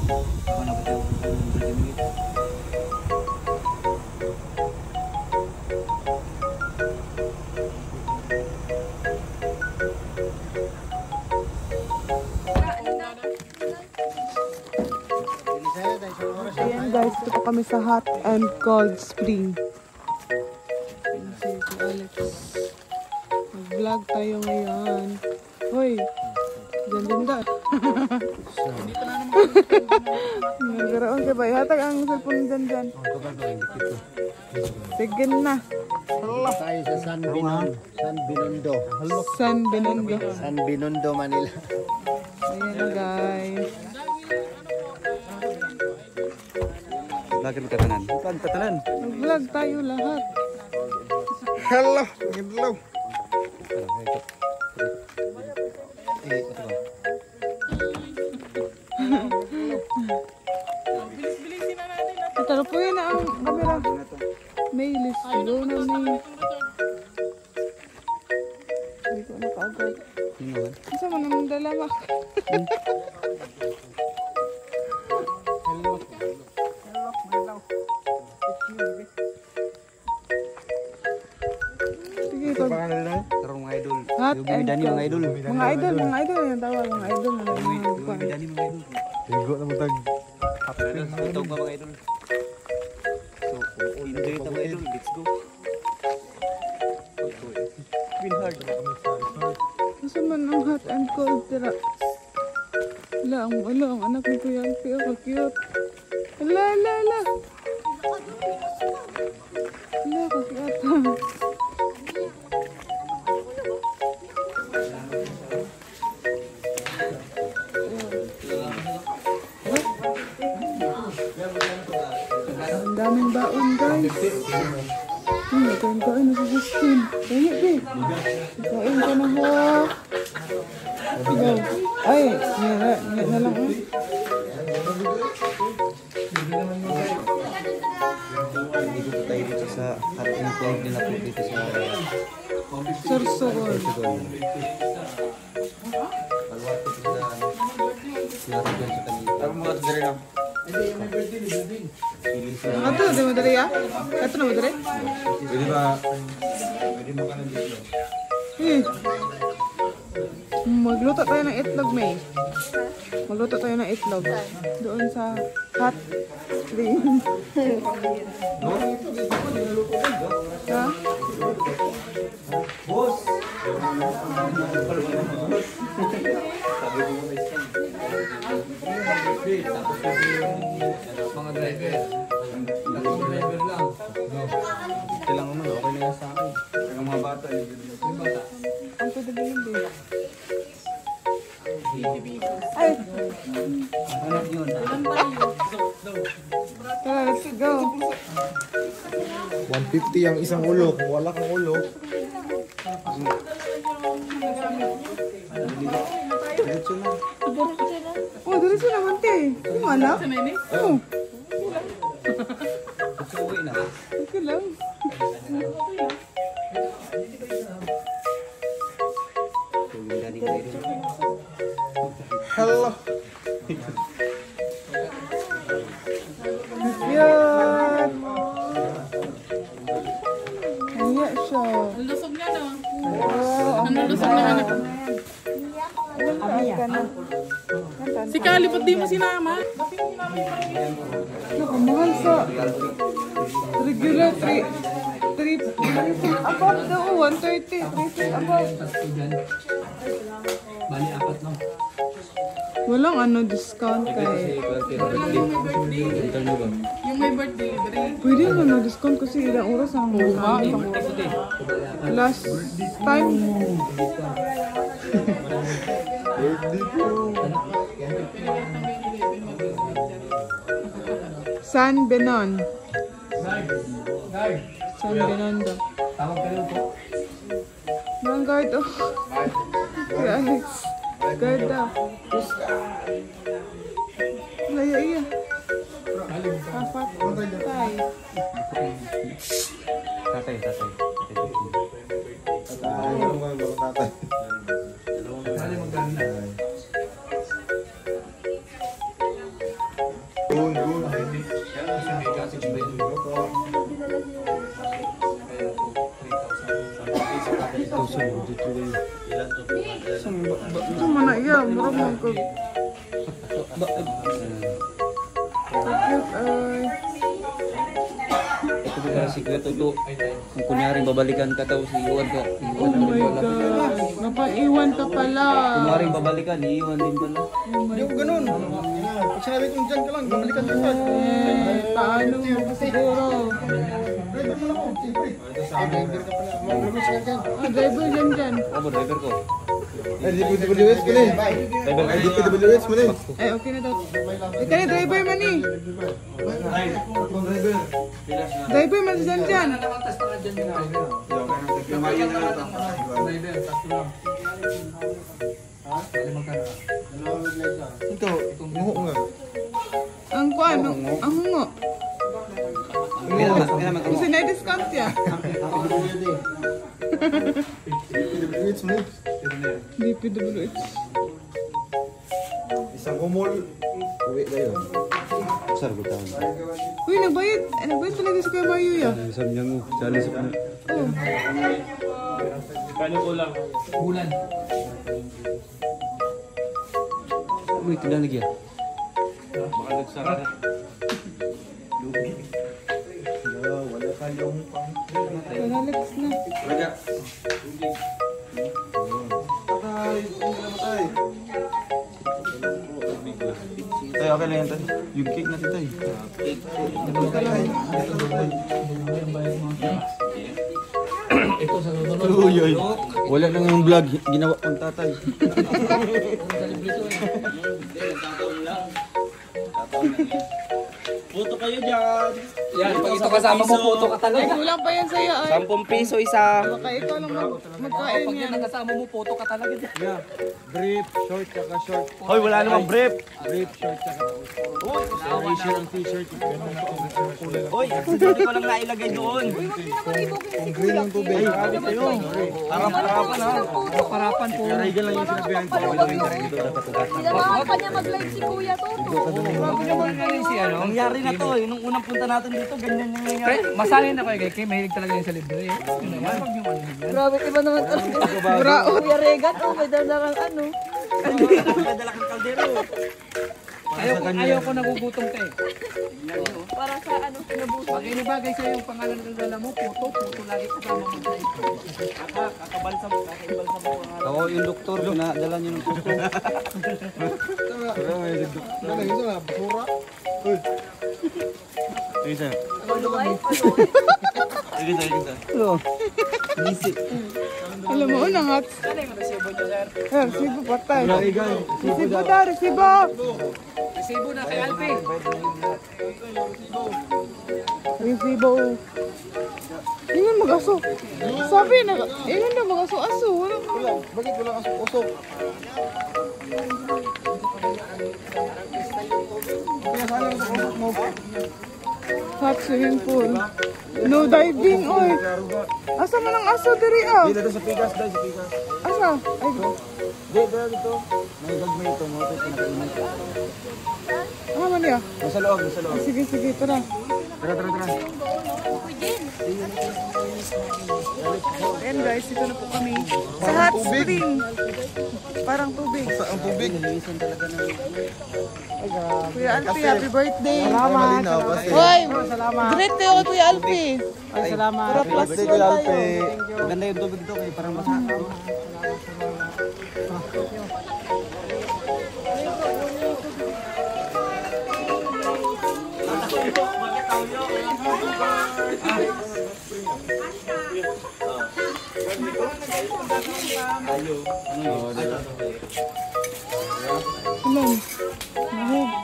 Ayan guys, dito kami sa hot and cold spring. Si Alex. Mag-vlog tayo ngayon. Hoy, dyan din da. Nagkaroon ka ba? Ihatag ang cellphone dyan. Sige na. Tayo sa San Binondo. San Binondo, Manila. Ayan guys. Bakit magtatanan? Bakit tatanan? Mag-vlog tayo lahat. Hello, hello. Tara po yun na ang camera. May list. Go na may. Hindi ko nakaagad. Isa mo naman dalamak. Sige, pag... Tarong mga idol. Hot Yung and bimidani cold. mga idol. Mga idol yung tawag. Mga idol. Yung bimidani mga idol. Tigo na mo tag. Ito ba mga idol? So, enjoy ito mga idol. Let's go. Kasi man ang hot and cold tira. Ang anak ni Kuya Alfie. Oh, cute. Ala. Ka-cute. Ang daming baon guys. Kain na si Justin. Kaya be. Kain ka na ho. Go. Ay, nga na lang eh. Dito po tayo dito sa hot and cold nila po dito sa Sorsogon. Pagwarte po sa laro dyan sa kanila. Ako mga dere lang. Ato, di mo dali ah? Ato na mo dali? Pwede ba ka nang dito? Magluto tayo ng itlog, May. Magluto tayo ng itlog. Doon sa hot spring. Ha? Boss! Mga driver. Driver lang. Kailangan mo, okay na yan sa akin. Ang mga bata. Yung bata. Ang pwede ba yun, babe? Ay! Ano yun? Tara, let's go. 150 ang isang ulo. Kung wala kang ulo. Diretso na. Oh, diretso naman, te. Yung anak? Oo. Diretso uwi na. Okay lang. Hello. Yan. Kaya siya. Ang lusog niya, no? Oh, Ang lusog na anak. Si Kali, ba't di mo sinama? Nakamahal sa regular 3 above daw, 130, 3 feet above. Bali, apat lang. Walang discount kay. Yung may birth delivery. Pwede naman discount kasi ilang oras ang mukha. Last time. San Benon. San Benondo. Tawag ka lang po. Mga guard oh. Si Alex. Guard daw. Laya iya. Apat. Tay. Tatay. Goon, goon. Ito man na iya, murag man ko. Cute ay. Ito ba kasi sikreto to? Kung kunyari babalikan ka tapos iiwan ka. Oh my God. Napaiwan ka pala. Kunyari babalikan, iiwan din pala. Hindi ko ganun. Pag sinabi kong dyan ka lang, babalikan ka pa. Paano mo siguro? Driver mo na ako. Siyempre. Driver ka pala. Mag-release ka dyan. Driver dyan. Ako, driver ko. Ay, DPWH mo na eh. Ay, DPWH mo na eh. Ay, okay na daw. Ikaw na driver man eh. Driver man dyan. Ito, nguho nga. Ang kuan, ang hungo. Kasi na-discount ya. DPWH mo na eh. DPWH. Isang kumol. Uwi na yun. Sir, butang. Uy, nagbayad. Nagbayad talaga si Kuya Mario ya. Sabi niya mo, challenge sa kanya. Oh. Bulan. Uy, tinalig yan. Baka nagsara. Wala tayong pang... Relax na. Raga. Patay! Patay! Tayo, okay lang yan tayo. Yung cake natin tayo. Ito sa sunod. Uy, wala na yung vlog. Ginawa pang tatay. Puto kayo dyan. Yan, pag ito kasama mo, puto ka Ay, talaga. kulang pa yan sa'yo ay. 10 piso isa. Baka ikaw lang magkain Pag yan. yan kasama mo, puto ka talaga dyan. Yeah. Brief, short, tsaka short. Hoy, wala namang brief. Brief, short, tsaka t-shirt ang t-shirt. Ganda na ang kulay lang. Hoy, hindi ko lang nailagay doon. Ang green ng tubig. Parang parapan ha. Parapan po. Karigan lang yung sinabihan ko. Kailangan pa niya mag-live si Kuya Toto. Nangyari na to eh. Nung unang punta natin dito, ganyan yung nangyari. Pre, masanay na kayo kay mahilig talaga yung sa libre. Yun na yan. Wag yung ano yan. Grabe, iba naman talaga. Buraot. Kuya Regan, oh, may dalang ano. Nadala kang kaldero. Ayaw ko nagugutom ka eh. Para sa ano, pinabuso. Pag inibagay sa'yo yung pangalan ng dala mo, puto lagi kasama mo tayo. Kakabalsa mo pangalan. Ako yung doktor, pinadala niyo ng puto. Ano yun na? Basura? Uy. Sige sir. Paluway, Sige sir. Hello. Nisi. Alam mo, unang hats. Ano yung resibo niyo, sir? Resibo patay. Karigan. Resibo da, resibo. Resibo na kay Alpin. Resibo. Ingon mag-aso. Sabi na, ingon na mag-aso-aso. Wala ko. Bakit wala kang usok? Kaya sana sa usok mo. Hot swimming pool. No diving, oy. Asa man ang aso diri ah? Dito sa pigas dahil sa pigas. Asa? Ay, Dito. May gagmay ito mo. Ito pinakainit. ah, man ya. Nasa loob, nasa loob. Sige, tara. Tara. Ayan guys, ito na po kami sa hot spring. Parang tubig. Sa ang tubig. Kuya Alfie, happy birthday. Malinaw kasi. Hoy, great day ako Kuya Alfie. Ay, salamat. Para plus Birthday one ko tayo. Alpe. Maganda yung tubig dito kaya parang basa. Alam. Nahog.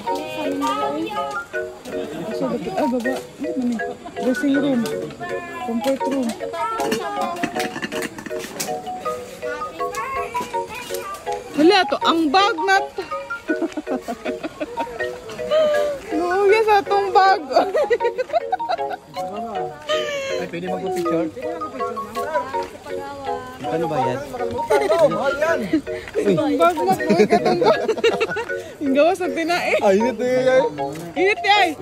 Asa dapat? Ah, baba. Ano man eh? Dressing room. Comfort room. Hala, to ang bag na to. Luya sa tong bag. Pwede magpa-picture? Ano ba yan? Bag mo, uy, katunggo. Yung gawas ang tinae. Ay, init na yan. Init ay.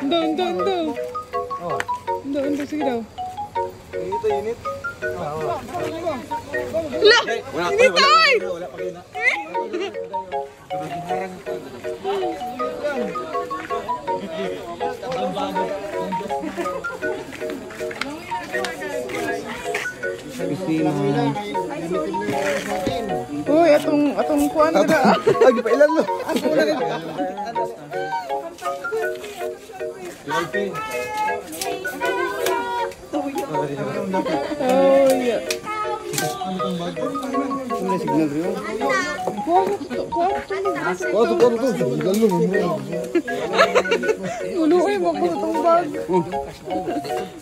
Ndo. Sige daw. Ito, init. La! Init ay! Wala pa kayo na. Uy, atong kuan na. Lagi pa ilan lo. Oh, yeah. Ano signal rin? Uluoy mo po itong bag.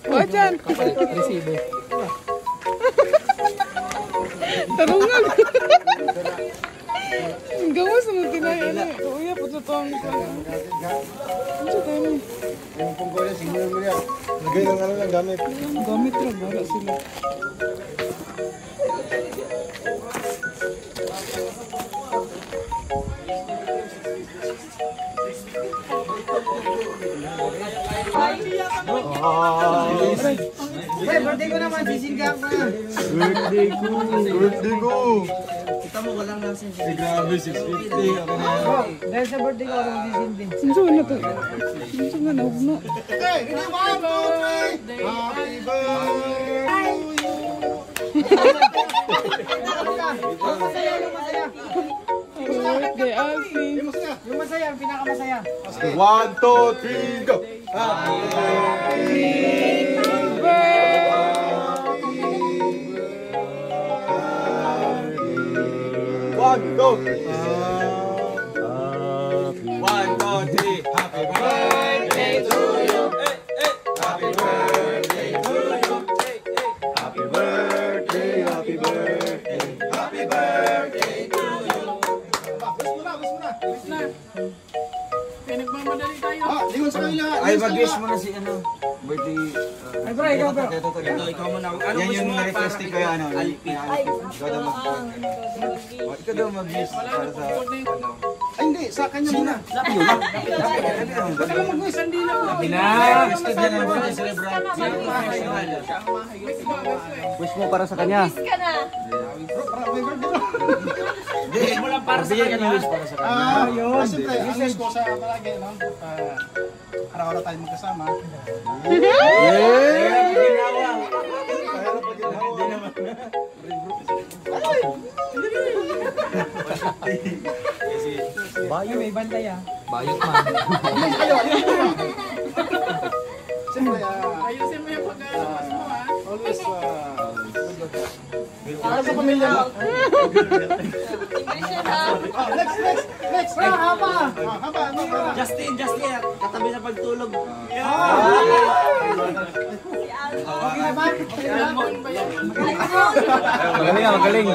O, dyan. Resibo. Tarungan. Ang gawas mo tinayan na. Uy, po ito ang ano sa tayo? Yung punggoy na signal mo yan. Lagay ng ano lang gamit. Gamit ra, bara sila. Birthday ko naman, sisinggang ko na. Birthday ko. Kita mo, walang nasin. Grabe, 650. Ako na. Dahil sa birthday ko, walang sisindin. Sinso na to? Sinso nga naugno. Birthday, Alfie. Yung masaya, yung pinakamasaya. 1, 2, 3, go! Happy One, go! 1, 2, 3, happy birthday to you! Happy birthday to you! Happy birthday, happy birthday, happy birthday to you! Kaya nagmamadali tayo. Ay, mag-wish mo na si ano. Birthday. Ay, bro, ikaw, bro. Ito, ikaw muna. Yan yung na-request ko yung ano. Ikaw daw ikaw daw mag-wish para sa ano. Ay, hindi, sa kanya muna. Hindi na po. Gusto dyan ang birthday celebrant. Wish mo para sa kanya. Miss ka na. Hindi mo lang para sa kanya. Wish para sa kanya. Yun. Siyempre, ang wish ko sa palagi, no? Araw-araw tayo magkasama. Bayo, may bantay ah. Bayot man. Siyempre, Ayusin mo yung pag-aalas mo, ha? always, para sa pamilya mo. English yan, ha? Next. Haba. Justin, katabi sa pagtulog. Okay na ba? Almond ba yan? Magaling.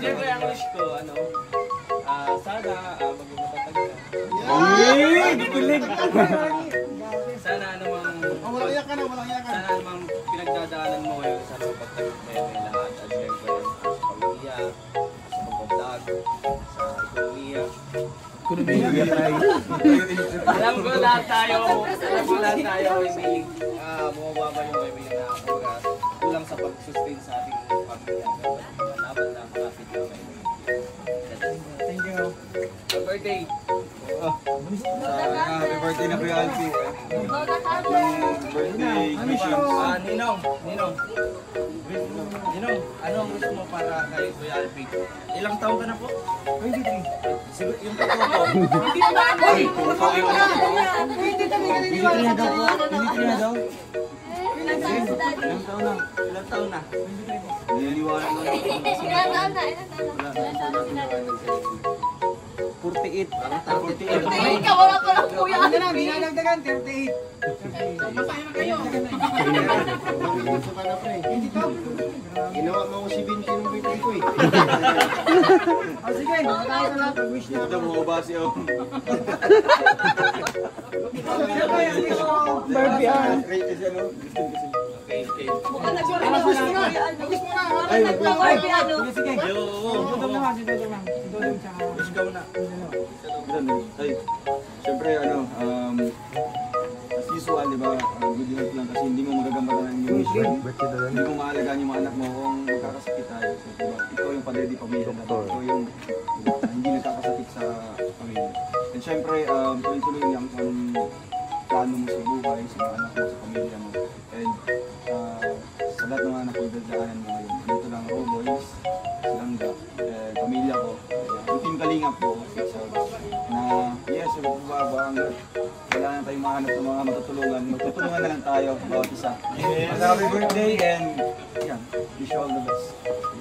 Siyempre, ang wish ko, ano, sana maging matatag ka. Sana Walang iyak ka na. sana namang pinagdadaanan mo ngayon sa pagtagod mo may lahat. At siyempre, sa pamilya, sa pagbablog, sa ekonomiya. Alam ko lahat tayo, hindi bumababa yung kaibigan na kumbaga kulang sa pag-sustain sa ating pamilya. Laban na makapit yung kaibigan. Thank you. Happy birthday! Happy birthday na Kuya Alfie. Lola Carmen. Birthday wishes. Ninong, ano ang gusto mo para kay Kuya Alfie? Ilang taon ka na po? 23. Siguro yung totoo po. Hindi ba? Ilang taon na? Niliwanag na lang. Ilan taon na? Ilan taon na? Ilan taon na? 48. Ikaw, wala pa lang kuya. Ano na, binadagdagan, 38. Masaya na kayo. Ginawa mo ako si Vinci ng birthday ko eh. O sige, tayo na lang, pag-wish na. Ito mo ba siya? Barbie ah. Okay. Mukhang nagsulat na gusto mo yan. Parang nagpa-Barbie ano. Sige, sige. Dudong naman, si Dudong lang. Si Dudong tsaka... Ikaw na. Ay, siyempre as usual, di ba, good health lang kasi hindi mo magagambatan ng mission. Hindi mo maalagaan yung mga anak mo kung magkakasakit tayo. So, diba, ikaw yung padedi pamilya natin. Ikaw yung hindi nagkakasakit sa pamilya. And siyempre, tuloy-tuloy lang kung plano mo sa buhay, sa mga anak mo, sa pamilya mo. And sa lahat ng mga napagdadaanan mo ngayon. Dito lang ako, boys, silangga, pamilya ko. Yung team Kalingap po, na yes, ang wala na tayong mahanap ng mga matutulungan. Magtutulungan na lang tayo, bawat isa. Happy birthday and yeah, wish you all the best.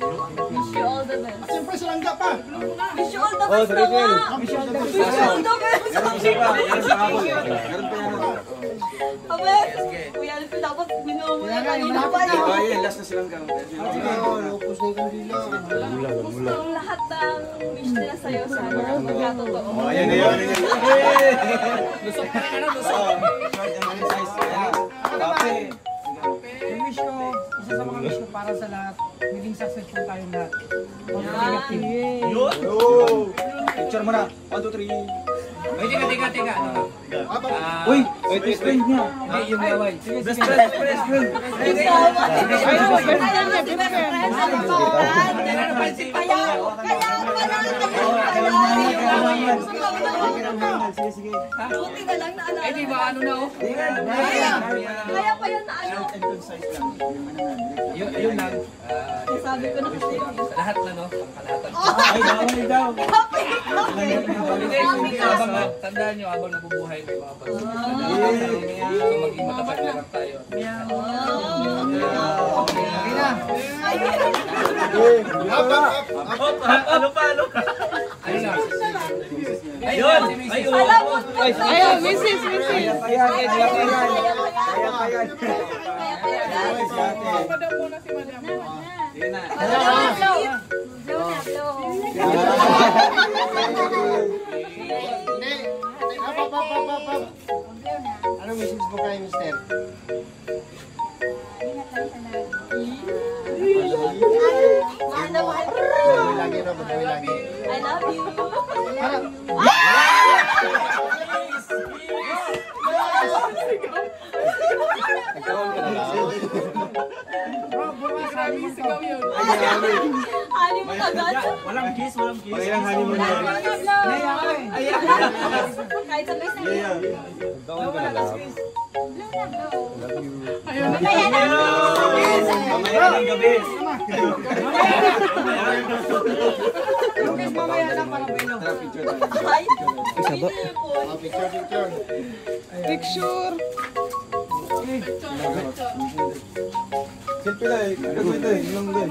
Wish you all the best. Siyempre silangga pa. Wish you all the best na nga. Wish you all the best. Isa pa, yan sa hapon. Meron pa yan. Abe, kuya Alfie, dapat binuha mo na kanina pa yun. Ito, ayun, last na silang gang. Naupos na yung kandila. Ang lahat ng wish nila sa'yo, sana magkatotoo. Ayan na yun. Lusok pa rin, ano? Lusok. Short and size. Ayan. Kape. Yung wish ko, isa sa mga wish ko para sa lahat, maging successful tayong lahat. Yun! Picture mo na. 1, 2, 3. Ay, tiga. Uy! Best friend niya. Hindi, yung gaway. Sige, Best sige. friend. Best friend. Sige, sige. Buti na lang naalala. Ay, di ba ano na oh? Kaya pa yan na ano. Short and concise lang. Yun lang. Sabi ko na kasi. Sa lahat na no, kalahatan. Ay, bawal daw. Hindi, habang tandaan nyo, habang nabubuhay, may mga pagsasabi. So maging matapat na lang tayo. Okay na. Ano pa? Ayun lang. Ayun! Ayun! Alam mo, Ayun, Mrs. Kaya, kaya. Madam muna si madam. Sige na. Ano message mo kay Mister? Babawi lagi na, babawi lagi. I love you. Maraming sigaw yun. Ani mo agad. Walang kiss. Walang honeymoon na. Naya ka eh. Kahit sa best na yun. Ayun na. Mamaya ng gabi. Mamaya lang para bilo. Tara, picture tayo. Ay, Picture. Picture. Selfie lang eh. Gagawin ito eh. Ilang din.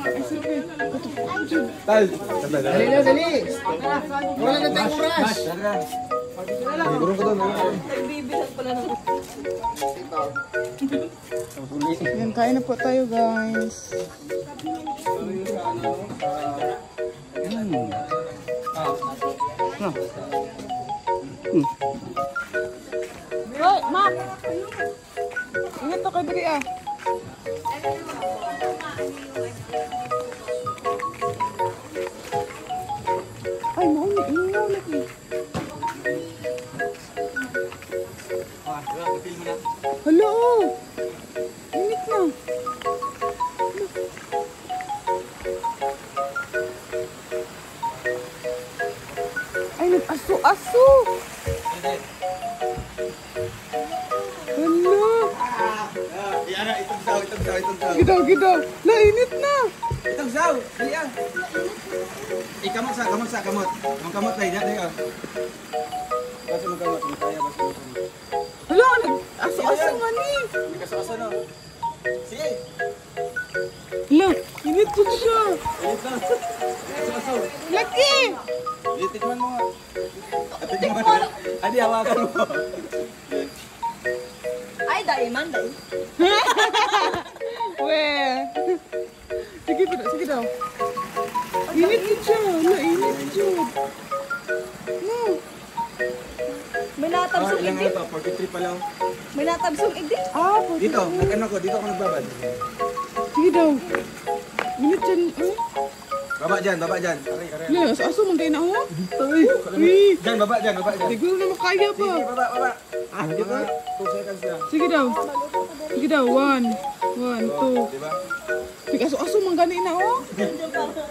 Tal. Dali na, dali. Wala na tayong oras. Tara. Sigurong ko doon. nagbibilang pala ng Yan, kain na po tayo guys. Hoy, Mac! Ingat to kay Dri ah. Ay, mauni. Ingaw lagi. Hala oh! Init na. Ay, nag-aso-aso! Hala! Yana, itong saw. Gidaw! La, init na! Itong saw. Dali ah. Kamot sa. Kamot tayo. Dali ah. Basta magkamot. Kaya basta magkamot. Hala, nag-aso-aso man eh! May kasasa na. Sige. Hala, init po siya! Ulit lang. Kasasa. Laki! Tikman mo nga. Adi, hawakan mo. Ay, dahil man, dahil. Weh. Sige daw. Init yun siya. Wala, init yun. No. May natabsong Ilang igdi. to? 43 pa lang. May natabsong igdi. Dito, nag-ano ko. Dito ako nagbabad. Sige daw. Init yan. Baba dyan, baba dyan. Aray. Wala, aso man kayo na ako. Uy. Dyan, baba dyan. Hindi ko na makaya pa. Sige, baba. Dito, 2 seconds lang. Sige daw. Sige daw. 1, 2. Diba? Mag-aso-aso man gani na oh.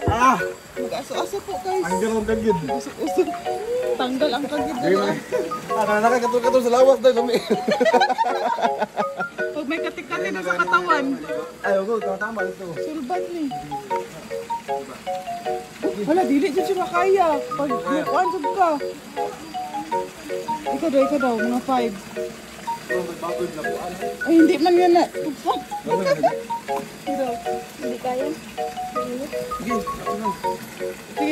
Ah! Mag-aso-aso po guys. Ang garong kagid. Aso-aso. Tanggal ang kagid na. Nakakatul-katul sa lawas doon. Pag may katik-katik na sa katawan. Ayaw ko, tama ito. Sulbat ni. Wala, dili dyan siya makaya. Pag mukuan sab ka. Ikaw daw, mga 5. Ay, hindi man yan na. Hindi kaya.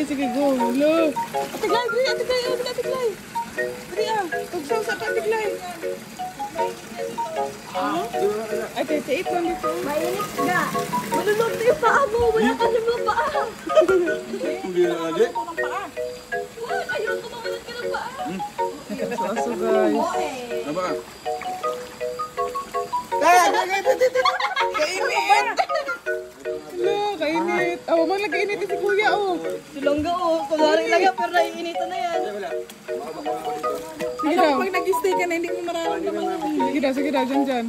Sige, go. Lo. Atiglay, atiglay. Dili ah. Tugsaw sa atiglay. Ay, 38 lang dito. Mainit na. Malulog na yung paa mo. Wala ka na mga paa. Hindi na lagi. Wala, ayaw ko mawalan ka ng paa. Aso guys. Baba ka. Lo, kainit. Oh, man lagi init si kuya oh. Silongga oh. Kunwari lang yan, pero naiinitan na yan. Sige daw. Pag nag-stay ka na, hindi mo mararamdaman. Sige daw, dyan.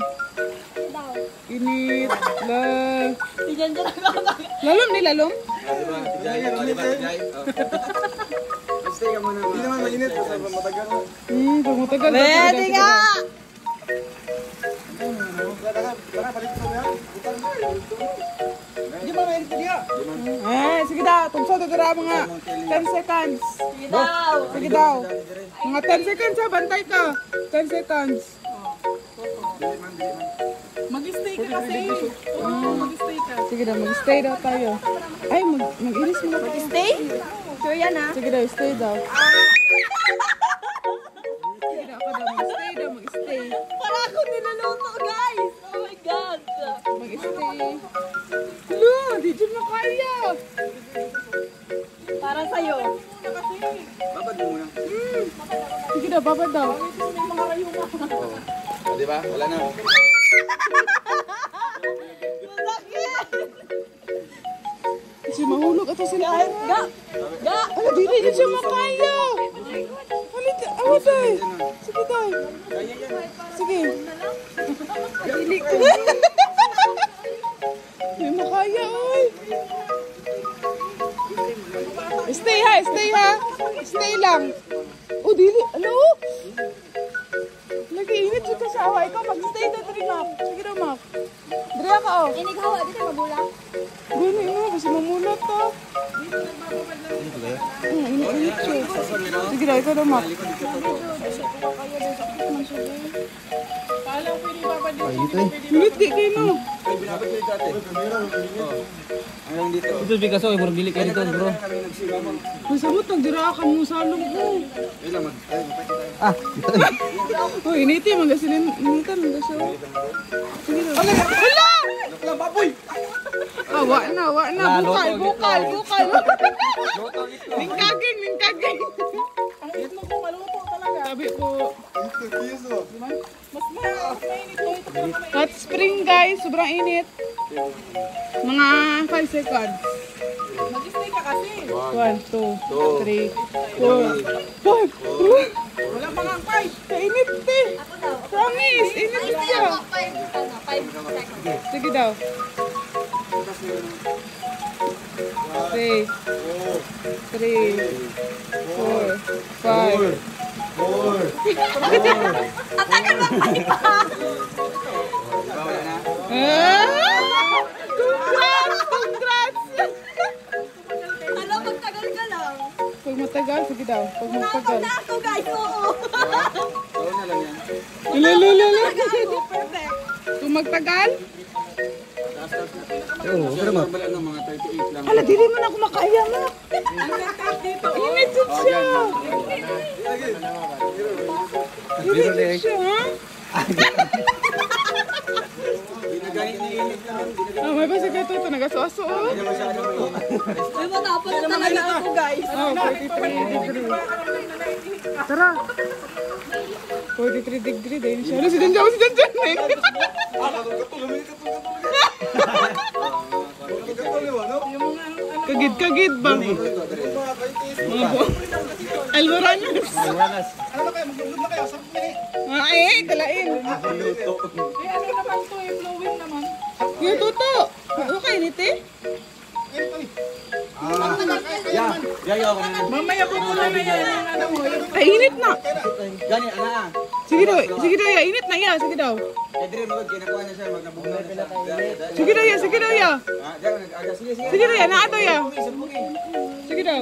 Init. Lay. Tigyan dyan ako. Lalom ni lalom? Jai. Stay ka muna. Hindi naman mainit. Kasi matagal mo. Pag matagal. Pwede nga! Di ba mainit niya? Eh, sige daw. Tungso daw mga 10 seconds. Sige daw. Sige daw. Mga 10 seconds ha, bantay ka. 10 seconds. Mag-stay ka kasi. Oo, mag-stay ka. Sige daw, mag-stay daw tayo. Ay, mag-iris mo na tayo. Stay? Sure yan ah. Sige daw, stay daw. Sige daw, ako daw, mag-stay daw, mag-stay. Para ako niluluto guys. Oh my God. Mag-stay. Lo, di dyan makaya. Para sa'yo. Babad mo muna. Sige daw, babad daw. Di ba? Wala na. Kasi mahulog ato sila. Ga! Ga! Ala, di dyan siya makaya. Halit, awat ay. Sige daw. Sige. Dili ko. Hindi makaya, oy. Stay ha. Stay lang. Oh, dili. Ano? Lagi init dito sa awa. Ikaw, mag-stay daw, Dri, Mac. Sige daw, Mac. Dri ako, oh. Inighawa, dito magulang. Gano'n ino, kasi mamulat to. Init siya. Sige daw, ikaw daw, Mac. Kala ko pwede babad dito. Init di kayo, no? Ay, binabad ko yung dati. Hanggang dito. Ito bigas ako, ibang dili ka dito, bro. Kami nagsigaman. Masamot, nagdira ka mo sa along ko. Ayun lang, magpapit tayo. Oh, initi, magasilin. Initan, magasilin. Sige daw. Hala! Lang, baboy! Ah, wa na. Bukal. Ningkaging. Ang it mo kung maluto talaga. Sabi ko, Mas mainit mo ito kung may hot spring guys, sobrang init. Mga 5 seconds. mag-stay ka kasi. 1, 2, 3, 4, 5. Wala pa nga ang fight. Kainit eh. Promise, init siya. 5 seconds. Sige daw. 3, 4, 5. Wala na. Congrats! Ano, magtagal ka lang. Pag matagal, sige daw. Pag matagal. Na ako guys, oo. Taon na lang yan. Lala. Perfect. Kung magtagal, Oo, pero normal ano, mga 38 lang. Hala, dili man ako makaya na. Init jud siya. Dili jud siya, ha? Oh, may basa ka ito, nagaso-aso, oh. May matapos na talaga ako, guys. Oh, 43 degree. Tara. 43 degree din siya. Ano si Janjan? Si Janjan eh. Kagid-kagid ba? Mga po. Alboranas. Ano na kayo? Maglulog na kayo. 10 minutes. Kalain. Eh, ano naman to eh, flowing naman. Yung tuto. Ano kayo nito eh? Mamaya po muna na yan yung ano mo. Ay, init na. Gani, ana. Sige daw, ya. Init na ya. Sige daw. Kadri mo kinakuha niya siya magnabugnay na siya. Sige daw ya. Sige daw ya. Sige, sige. Sige daw ya. Naato ya. Sige daw.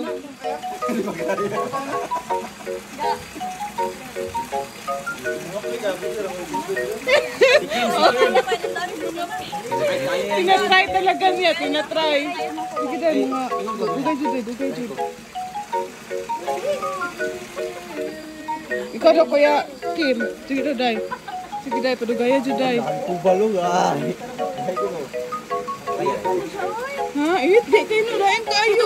Tinatry talaga niya. Tinatry. Sige daw mga. Dugay jud. Dugay jud. Ikaw daw kuya Kim. Sige daw day. Sige day. Padugaya jud day. Kubalog ah. Ha? Init di kayo nurain kayo.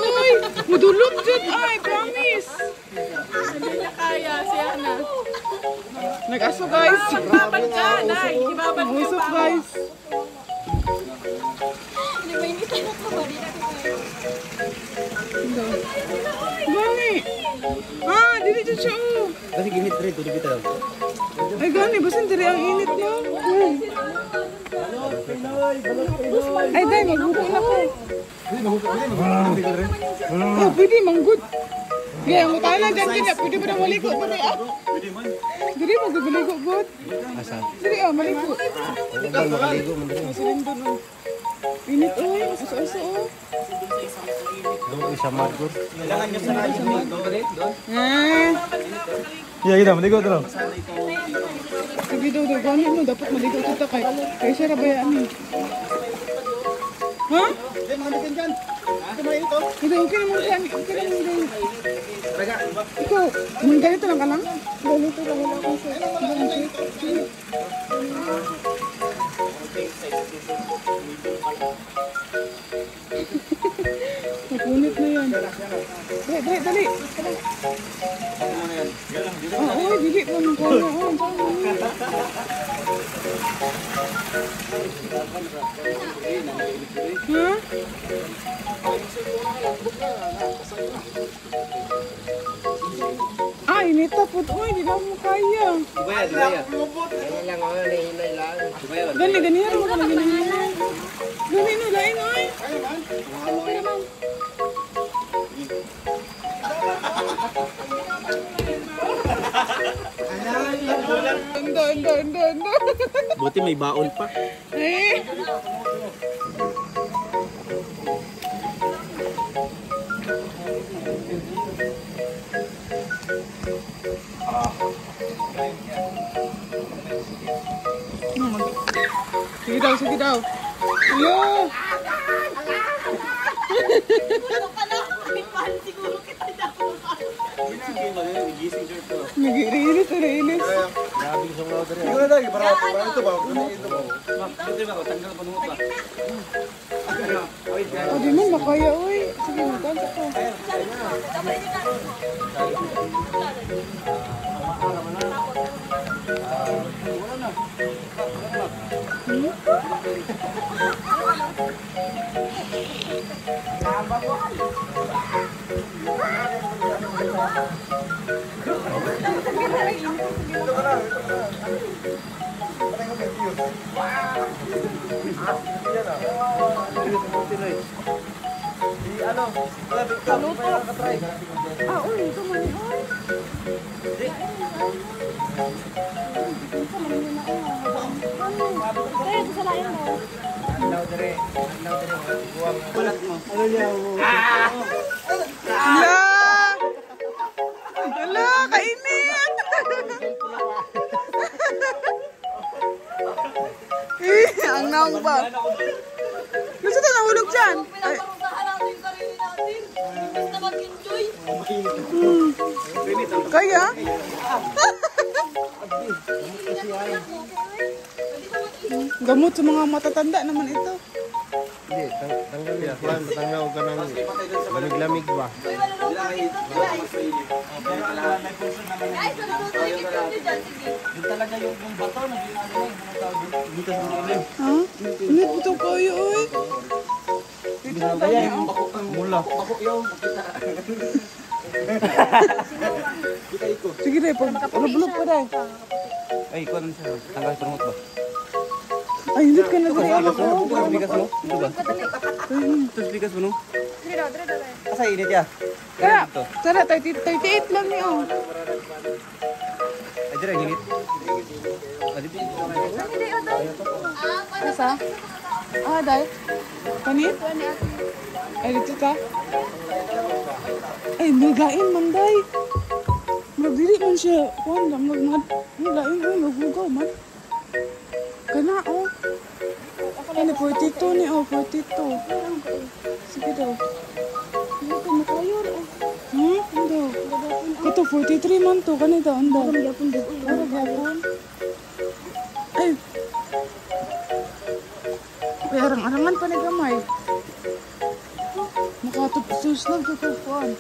Mudulot jud ay. Promise. Hindi niya kaya, siya na. Nag-aso guys. Babad ka, Nay. Ibabad ko yung Usok paa. guys. Hindi ba init ako ko? Gani. Ah, dili jud siya oh. Kasi ginit rin, tuloy kita. Ay gani, basin diri ang init niyo. Ay day, magbuko na ko. Oh, pwede manggod. Kaya ang utana dyan kanya, pwede mo na maligo. Diri mo gagaligo god. Asa? Diri ah, maligo. Kumbal makaligo mo rin. Silindon oh. Init oh, aso-aso oh. Doon isa magod. Ah, Iya, kita maligo terus. sige daw, gani mo, dapat maligo kita kay siya rabayaan eh. Ha? Eh, mga bitin dyan. Ito mga ito. Hindi, okay naman gani. Okay naman gani. Ikaw, ganito lang ka lang? Ganito lang wala akong shirt. Napunit na yan. Dali, dali. Oy, dili pa ng kaya. Ha? Ay, nita po. Uy, di na mo kaya. Gani, ganihan mo ka na ganihan. Gani, no, lain, oy. Okay naman. Ando. Buti may baon pa. Eh. Sige daw. Hello. Nag-iinis. Grabing sa mga dere. Siguro lagi para ito ba? Ito ba? Ito ba? Tanggal pa nung pa. O, di man makaya, uy. Sige, magkanta ko. Ah, uy, ito man, uy. Hala, kainit. Ang naong ba? nahulog dyan. Ay. Pinaparusahan natin yung sarili natin. Imbes na mag-enjoy. Kaya? Gamot sa mga matatanda naman ito. Hindi, tanggal yan. Matanggaw ka ng lamig-lamig ba? Uy, malulungkot dito. Guys, nanonood na yung picture nyo dyan. Sige. Yung talaga yung bato na dito sa mga Ha? Init mo ito kayo, oy. kaya yung bako mula. Sige rin, pag-bulog pa rin. Ay, kuha naman siya. Tanggal promote ba? Ay, hindi ka na rin. Tapos bigas mo? Ito ba? Tapos bigas mo no? Asa init ya? Kaya, sana, 38 lang niyo. Ay, dira, init. Asa? Ah, dahil? Kanit? Ay, dito ka? Ay, magain man, day. Magdili man siya. Kuhan lang, magain, ay, magugaw man. Kana, oh. Ano, 42 ni, oh, 42. Sige daw. Hindi ka makayor, oh. Hindi. Ito, 43 man to. Kanita, anda. Parang gapon. Ay. Ay, arang-arangan pa ni gamay. Nakatupsus lang sa kukuan.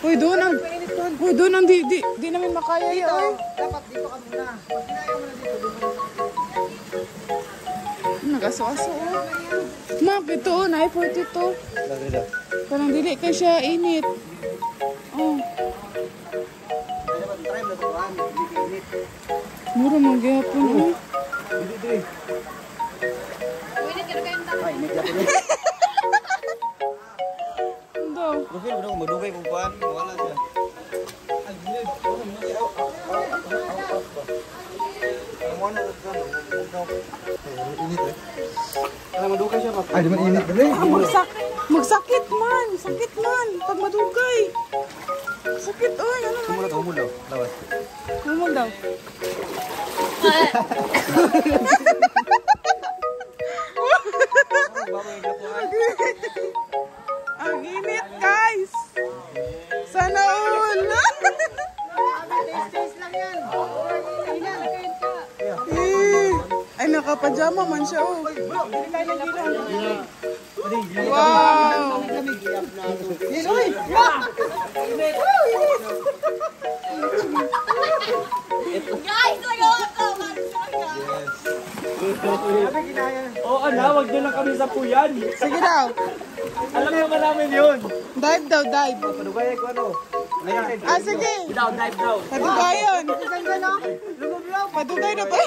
Uy, doon ang... Uy, doon ang di namin makaya yun. Uy. Dapat dito ka muna. Pag kinaya mo na dito, Nagaso-aso, oh. Map, ito, oh, nai 42. Parang dili kay siya init. Oh. Mura magyapon, oh. Daw. Profil mo na madugay kung kuhan. Wala siya. Madugay siya pa. Ay, di man init dali. Magsakit man. Sakit man. Pag madugay. Sakit, oy. Ano man. Tumulad daw. Lawas. Humol daw. Ang init, guys. Sana all. Ay, nakapajama man siya, oh. Wow. Guys, nagawa ko. Oo, wag nyo lang kami sa puyan. Sige daw. Alam naman namin yun. Dive daw, dive. Padugay ko ano. Ah, sige. Dive daw. Padugayon. Padugay na ba?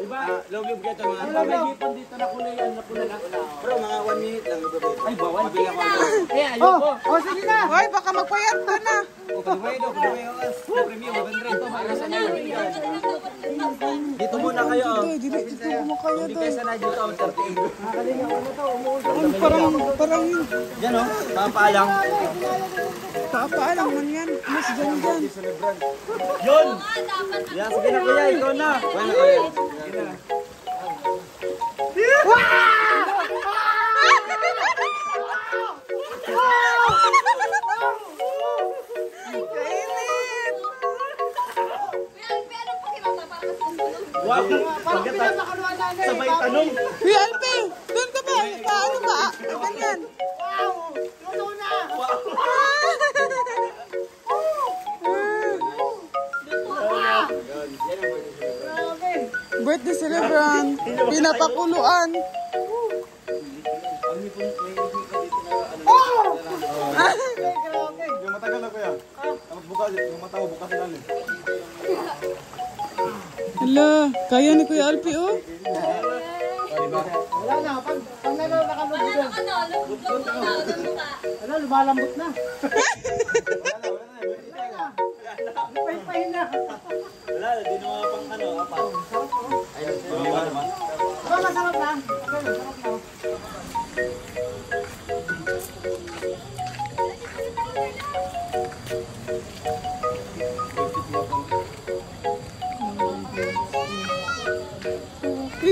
Diba? Love ka ito mga. May hipon dito na kulay na. Pero mga 1 minute lang. Ay, bawal. Kaya ayoko. Oh, sige na. Hoy, baka magpayat ka na. Padugay daw. Premium. Maganda ito. Dito muna kayo. Dito kumakaya Hindi daw. kayo sanay dito. Parang Diyan o. Papaalang. paalang man yan. Mas dyan. Yun! Yan, sige na kuya. Ikaw na. Kainit. Wow! Pagkata. Sabay tanong. Uy, Alpi, doon ka ba? Paano ba? Ganyan. Birthday celebrant, pinapakuluan. Yung matagal na kuya. Tapos bukas, yung mata ko bukas lang. Hala, kaya ni Kuya Alpi, oh. Wala na. Pag nakalubog yun. Ano, lumalambot na. Pahin na. Wala, di naman pang ano, apat. Aba, masarap lang. Okay, masarap lang.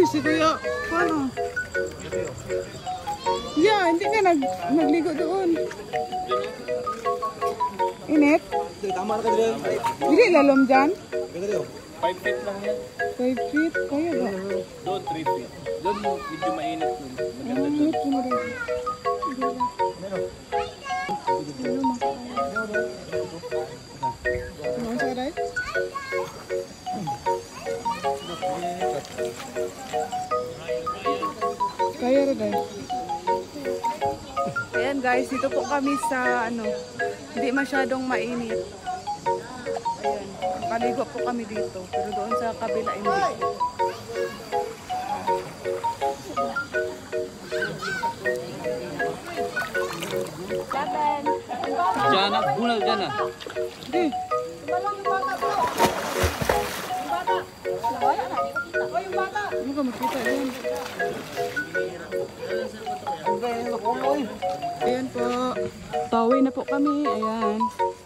Si Kuya, paano? nagligo doon. Init? Tama na ka dito. Hindi lalom dyan? 5 feet lang yan. 5 feet? Kaya ba? Doon 3 feet. Doon medyo mainit dun. Maganda dun. Init mo rin. Ano sa rin? Kaya rin guys. Ayan guys, dito po kami sa hindi masyadong mainit. Ayan, paligo po kami dito. Pero doon sa kabila hindi. Diyan na, bunal dyan na. Hindi. Ano ka makita yan? Ayan po. Pauwi na po kami. Ayan.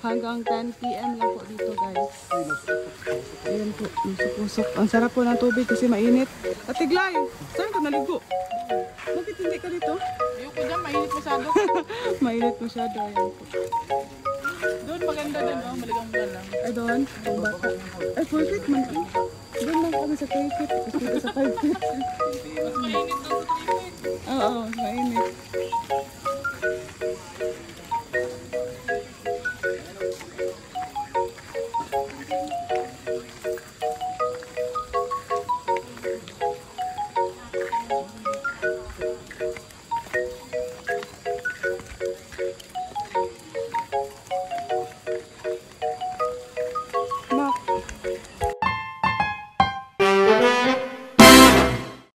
Hanggang 10 PM lang po dito guys. Ayan po. Musok-musok. Ang sarap po ng tubig kasi mainit. At Tiglay, saan ka naligo? Bakit hindi ka dito? Ayoko dyan, mainit masyado. Mainit masyado. Ayan po. Doon, maganda doon, oh. Maligang ka lang. Ay doon. Ang bata. Ay 4 feet man. Doon lang kami sa 3 feet. Tapos dito sa 5 feet. Mas mainit doon sa 3 feet. Oo, mainit.